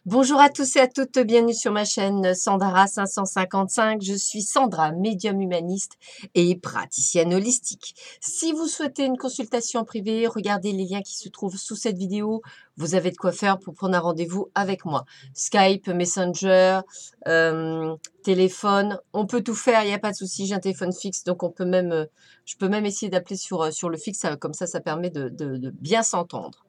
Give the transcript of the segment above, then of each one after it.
Bonjour à tous et à toutes, bienvenue sur ma chaîne Sandara 555. Je suis Sandra, médium humaniste et praticienne holistique. Si vous souhaitez une consultation privée, regardez les liens qui se trouvent sous cette vidéo. Vous avez de quoi faire pour prendre un rendez-vous avec moi. Skype, Messenger, téléphone, on peut tout faire, il n'y a pas de souci. J'ai un téléphone fixe, donc on peut même, je peux même essayer d'appeler sur le fixe, comme ça permet de bien s'entendre.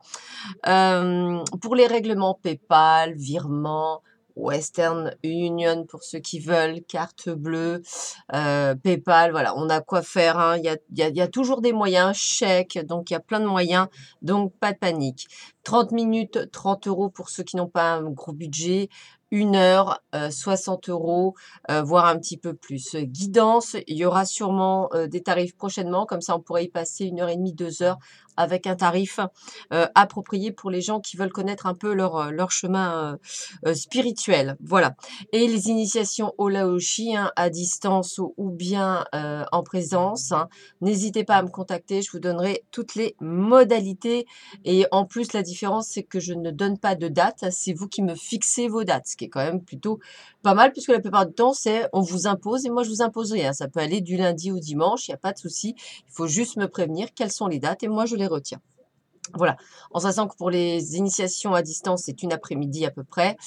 Pour les règlements PayPal, virement, Western Union pour ceux qui veulent, carte bleue, PayPal, voilà, on a quoi faire, hein. Il y a toujours des moyens, chèque, donc il y a plein de moyens, donc pas de panique. 30 minutes, 30 € pour ceux qui n'ont pas un gros budget. 1 heure, 60 €, voire un petit peu plus. Guidance, il y aura sûrement des tarifs prochainement, comme ça on pourrait y passer 1 h 30, 2 heures avec un tarif approprié pour les gens qui veulent connaître un peu leur chemin spirituel. Voilà. Et les initiations au Laoshi, hein, à distance ou bien en présence, hein, n'hésitez pas à me contacter, je vous donnerai toutes les modalités. Et en plus, la différence, c'est que je ne donne pas de date, c'est vous qui me fixez vos dates, ce qui est quand même plutôt pas mal, puisque la plupart du temps, c'est on vous impose et moi je vous impose rien. Ça peut aller du lundi au dimanche, il n'y a pas de souci. Il faut juste me prévenir quelles sont les dates et moi je les retiens. Voilà, en sachant que pour les initiations à distance, c'est une après-midi à peu près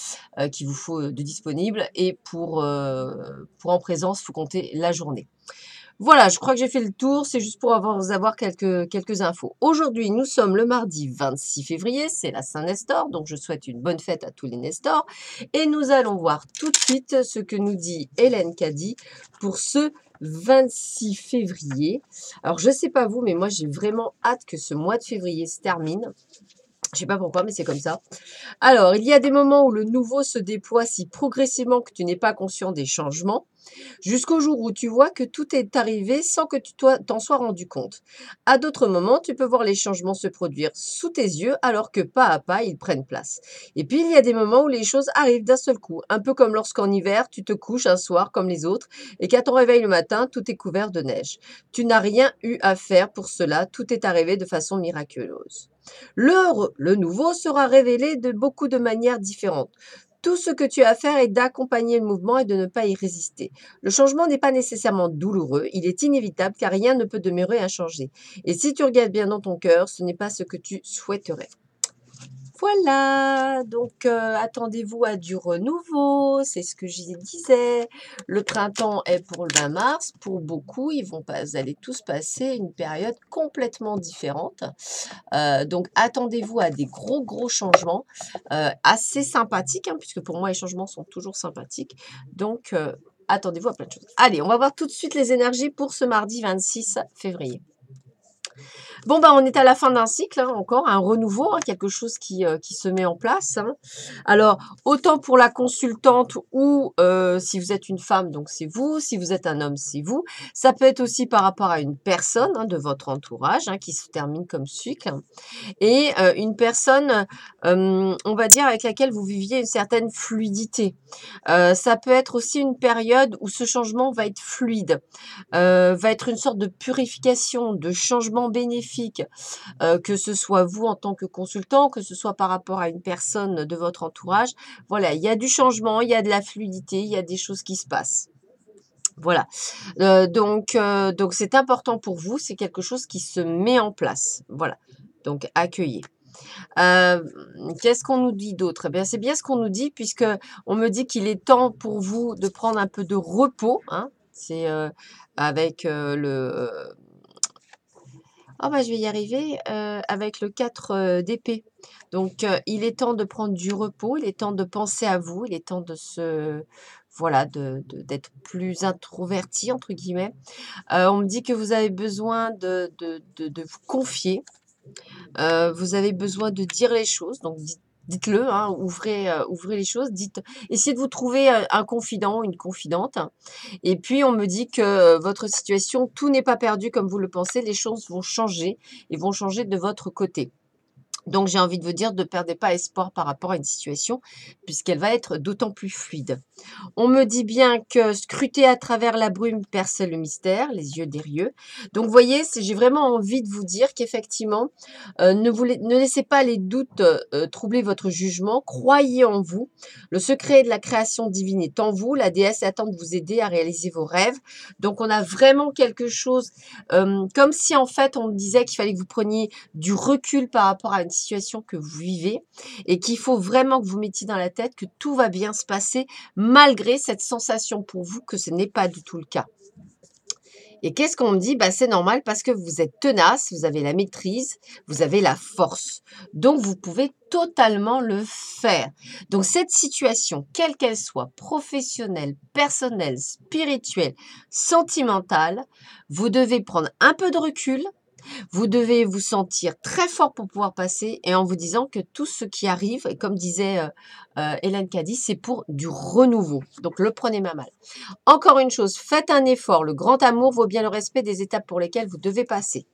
qu'il vous faut de disponible. Et pour en présence, il faut compter la journée. Voilà, je crois que j'ai fait le tour. C'est juste pour vous avoir quelques infos. Aujourd'hui, nous sommes le mardi 26 février. C'est la Saint-Nestor. Donc, je souhaite une bonne fête à tous les Nestors. Et nous allons voir tout de suite ce que nous dit Hélène Caddy pour ce 26 février. Alors, je ne sais pas vous, mais moi, j'ai vraiment hâte que ce mois de février se termine. Je ne sais pas pourquoi, mais c'est comme ça. Alors, il y a des moments où le nouveau se déploie si progressivement que tu n'es pas conscient des changements, jusqu'au jour où tu vois que tout est arrivé sans que tu t'en sois rendu compte. À d'autres moments, tu peux voir les changements se produire sous tes yeux alors que pas à pas, ils prennent place. Et puis, il y a des moments où les choses arrivent d'un seul coup, un peu comme lorsqu'en hiver, tu te couches un soir comme les autres et qu'à ton réveil le matin, tout est couvert de neige. Tu n'as rien eu à faire pour cela, tout est arrivé de façon miraculeuse. Le nouveau sera révélé de beaucoup de manières différentes. Tout ce que tu as à faire est d'accompagner le mouvement et de ne pas y résister. Le changement n'est pas nécessairement douloureux, il est inévitable car rien ne peut demeurer inchangé. Et si tu regardes bien dans ton cœur, ce n'est pas ce que tu souhaiterais. Voilà, donc attendez-vous à du renouveau, c'est ce que je disais. Le printemps est pour le 20 mars, pour beaucoup, vous allez tous passer une période complètement différente. Donc attendez-vous à des gros changements, assez sympathiques, hein, puisque pour moi les changements sont toujours sympathiques. Donc attendez-vous à plein de choses. Allez, on va voir tout de suite les énergies pour ce mardi 26 février. Bon, on est à la fin d'un cycle, hein, encore, un renouveau, hein, quelque chose qui se met en place. Hein. Alors, autant pour la consultante ou si vous êtes une femme, donc c'est vous. Si vous êtes un homme, c'est vous. Ça peut être aussi par rapport à une personne, hein, de votre entourage, hein, qui se termine comme cycle. Et une personne, on va dire, avec laquelle vous viviez une certaine fluidité. Ça peut être aussi une période où ce changement va être fluide, va être une sorte de purification, de changement bénéfique, que ce soit vous en tant que consultant, que ce soit par rapport à une personne de votre entourage. Voilà, il y a du changement, il y a de la fluidité, il y a des choses qui se passent. Voilà, donc c'est important pour vous, c'est quelque chose qui se met en place. Voilà, donc accueillez. Qu'est-ce qu'on nous dit d'autre? Eh bien, c'est bien ce qu'on nous dit, puisque on me dit qu'il est temps pour vous de prendre un peu de repos, hein. C'est avec le... je vais y arriver, avec le 4 d'épée. Donc, il est temps de prendre du repos, il est temps de penser à vous, il est temps de se... Voilà, d'être plus introverti, entre guillemets. On me dit que vous avez besoin de vous confier. Vous avez besoin de dire les choses, donc dites-le, hein, ouvrez les choses, essayez de vous trouver un confident, une confidente. Et puis on me dit que votre situation, tout n'est pas perdu comme vous le pensez, les choses vont changer et vont changer de votre côté. Donc, j'ai envie de vous dire, ne perdez pas espoir par rapport à une situation, puisqu'elle va être d'autant plus fluide. On me dit bien que scruter à travers la brume perce le mystère, les yeux des. Donc, vous voyez, j'ai vraiment envie de vous dire qu'effectivement, ne laissez pas les doutes troubler votre jugement. Croyez en vous. Le secret de la création divine est en vous. La déesse attend de vous aider à réaliser vos rêves. Donc, on a vraiment quelque chose, comme si en fait, on me disait qu'il fallait que vous preniez du recul par rapport à une situation que vous vivez et qu'il faut vraiment que vous mettiez dans la tête que tout va bien se passer malgré cette sensation pour vous que ce n'est pas du tout le cas. Et qu'est-ce qu'on me dit? Bah, c'est normal parce que vous êtes tenace, vous avez la maîtrise, vous avez la force. Donc, vous pouvez totalement le faire. Donc, cette situation, quelle qu'elle soit, professionnelle, personnelle, spirituelle, sentimentale, vous devez prendre un peu de recul. Vous devez vous sentir très fort pour pouvoir passer et en vous disant que tout ce qui arrive, et comme disait Hélène Caddy, c'est pour du renouveau. Donc, le prenez pas mal. Encore une chose, faites un effort. Le grand amour vaut bien le respect des étapes pour lesquelles vous devez passer.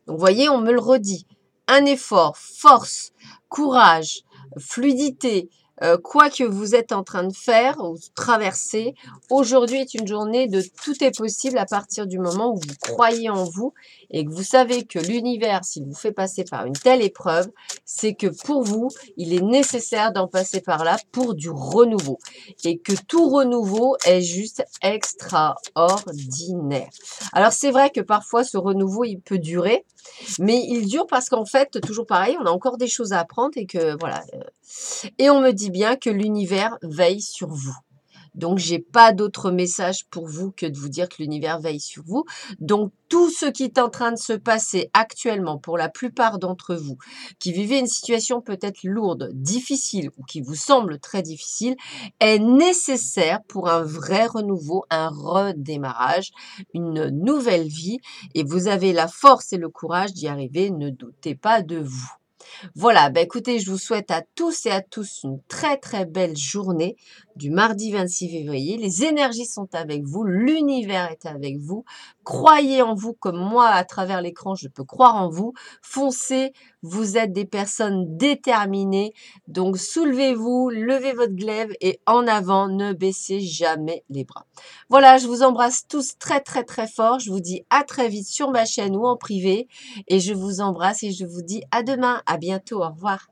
Donc, vous voyez, on me le redit. Un effort, force, courage, fluidité, quoi que vous êtes en train de faire ou traverser, aujourd'hui est une journée de tout est possible à partir du moment où vous croyez en vous et que vous savez que l'univers, s'il vous fait passer par une telle épreuve, c'est que pour vous, il est nécessaire d'en passer par là pour du renouveau et que tout renouveau est juste extraordinaire. Alors, c'est vrai que parfois, ce renouveau, il peut durer, mais il dure parce qu'en fait, toujours pareil, on a encore des choses à apprendre et que voilà. Et on me dit bien que l'univers veille sur vous. Donc, j'ai pas d'autre message pour vous que de vous dire que l'univers veille sur vous. Donc, tout ce qui est en train de se passer actuellement pour la plupart d'entre vous, qui vivez une situation peut-être lourde, difficile ou qui vous semble très difficile, est nécessaire pour un vrai renouveau, un redémarrage, une nouvelle vie. Et vous avez la force et le courage d'y arriver. Ne doutez pas de vous. Voilà, bah écoutez, je vous souhaite à tous et à tous une très très belle journée du mardi 26 février. Les énergies sont avec vous, l'univers est avec vous. Croyez en vous comme moi à travers l'écran, je peux croire en vous. Foncez, vous êtes des personnes déterminées. Donc soulevez-vous, levez votre glaive et en avant, ne baissez jamais les bras. Voilà, je vous embrasse tous très très très fort. Je vous dis à très vite sur ma chaîne ou en privé. Et je vous embrasse et je vous dis à demain. À bientôt. Au revoir.